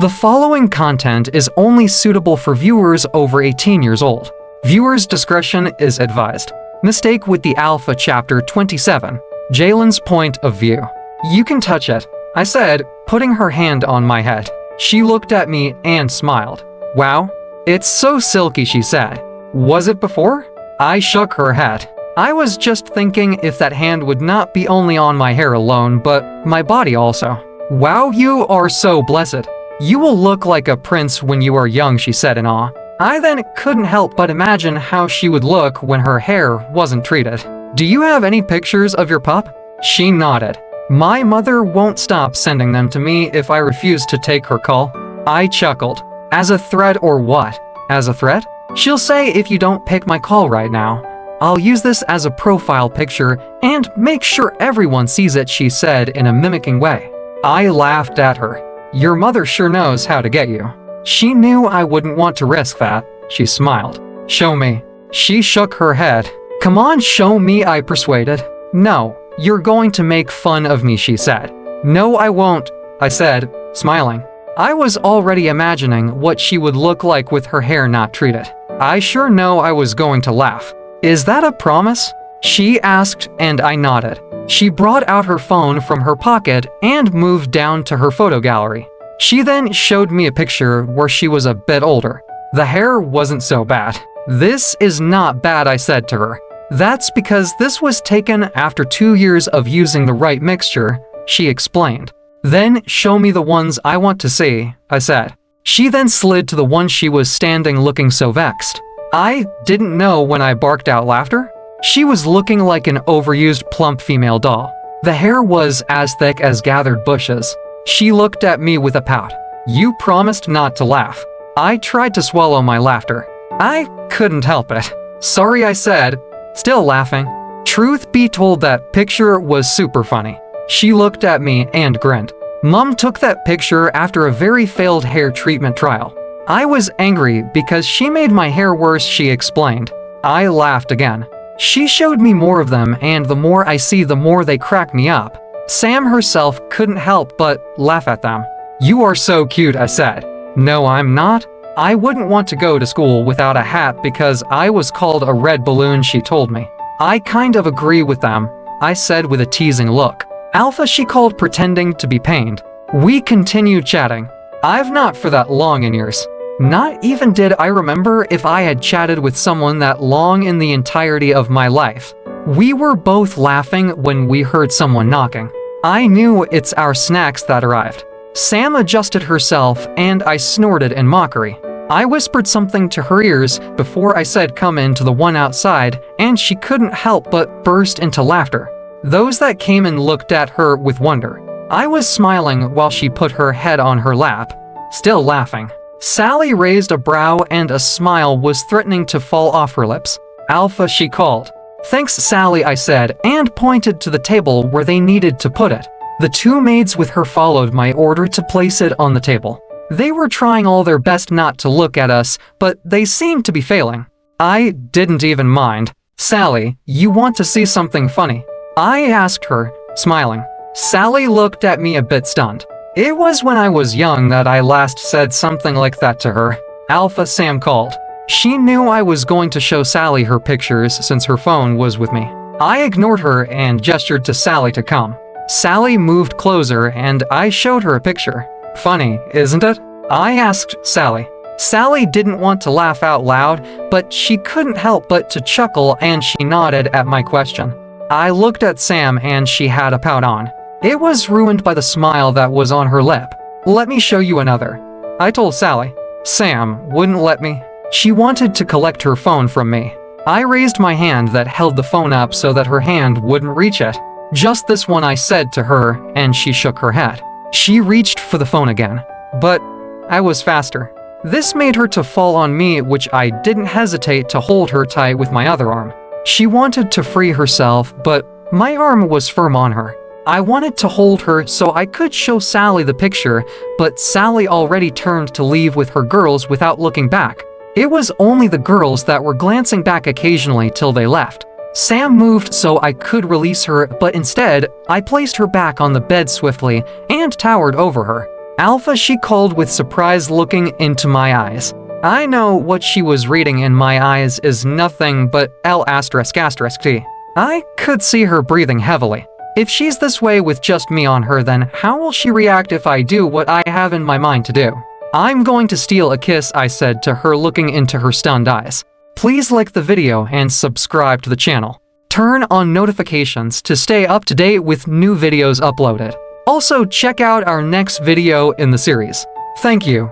The following content is only suitable for viewers over 18 years old. Viewers' discretion is advised. Mistake with the Alpha Chapter 27. Jalen's point of view. You can touch it, I said, putting her hand on my head. She looked at me and smiled. Wow, it's so silky, she said. Was it before? I shook her head. I was just thinking if that hand would not be only on my hair alone, but my body also. Wow, you are so blessed. You will look like a prince when you are young, she said in awe. I then couldn't help but imagine how she would look when her hair wasn't treated. Do you have any pictures of your pup? She nodded. My mother won't stop sending them to me if I refuse to take her call. I chuckled. As a threat or what? As a threat? She'll say if you don't pick my call right now, I'll use this as a profile picture and make sure everyone sees it, she said in a mimicking way. I laughed at her. Your mother sure knows how to get you. She knew I wouldn't want to risk that. She smiled. Show me. She shook her head. Come on, show me, I persuaded. No, you're going to make fun of me, she said. No, I won't, I said, smiling. I was already imagining what she would look like with her hair not treated. I sure know I was going to laugh. Is that a promise? She asked, and I nodded. She brought out her phone from her pocket and moved down to her photo gallery. She then showed me a picture where she was a bit older. The hair wasn't so bad. This is not bad, I said to her. That's because this was taken after 2 years of using the right mixture, she explained. Then show me the ones I want to see, I said. She then slid to the one she was standing looking so vexed. I didn't know when I barked out laughter. She was looking like an overused plump female doll. The hair was as thick as gathered bushes. She looked at me with a pout. You promised not to laugh. I tried to swallow my laughter. I couldn't help it. Sorry, I said, still laughing. Truth be told, that picture was super funny. She looked at me and grinned. Mom took that picture after a very failed hair treatment trial. I was angry because she made my hair worse, she explained. I laughed again. She showed me more of them, and the more I see, the more they crack me up. Sam herself couldn't help but laugh at them. You are so cute, I said. No, I'm not. I wouldn't want to go to school without a hat because I was called a red balloon, she told me. I kind of agree with them, I said with a teasing look. Alpha, she called, pretending to be pained. We continued chatting. I've not for that long in years. Not even did I remember if I had chatted with someone that long in the entirety of my life. We were both laughing when we heard someone knocking. I knew it's our snacks that arrived. Sam adjusted herself and I snorted in mockery. I whispered something to her ears before I said come in to the one outside, and she couldn't help but burst into laughter. Those that came in looked at her with wonder. I was smiling while she put her head on her lap, still laughing. Sally raised a brow and a smile was threatening to fall off her lips. Alpha, she called. Thanks, Sally, I said, and pointed to the table where they needed to put it. The two maids with her followed my order to place it on the table. They were trying all their best not to look at us, but they seemed to be failing. I didn't even mind. Sally, you want to see something funny? I asked her, smiling. Sally looked at me a bit stunned. It was when I was young that I last said something like that to her. Alpha, Sam called. She knew I was going to show Sally her pictures since her phone was with me. I ignored her and gestured to Sally to come. Sally moved closer and I showed her a picture. Funny, isn't it? I asked Sally. Sally didn't want to laugh out loud, but she couldn't help but to chuckle, and she nodded at my question. I looked at Sam and she had a pout on. It was ruined by the smile that was on her lip. Let me show you another, I told Sally. Sam wouldn't let me. She wanted to collect her phone from me. I raised my hand that held the phone up so that her hand wouldn't reach it. Just this one, I said to her, and she shook her head. She reached for the phone again, but I was faster. This made her to fall on me, which I didn't hesitate to hold her tight with my other arm. She wanted to free herself, but my arm was firm on her. I wanted to hold her so I could show Sally the picture, but Sally already turned to leave with her girls without looking back. It was only the girls that were glancing back occasionally till they left. Sam moved so I could release her, but instead, I placed her back on the bed swiftly and towered over her. Alpha, she called with surprise, looking into my eyes. I know what she was reading in my eyes is nothing but L***T. I could see her breathing heavily. If she's this way with just me on her, then how will she react if I do what I have in my mind to do? I'm going to steal a kiss, I said to her, looking into her stunned eyes. Please like the video and subscribe to the channel. Turn on notifications to stay up to date with new videos uploaded. Also, check out our next video in the series. Thank you.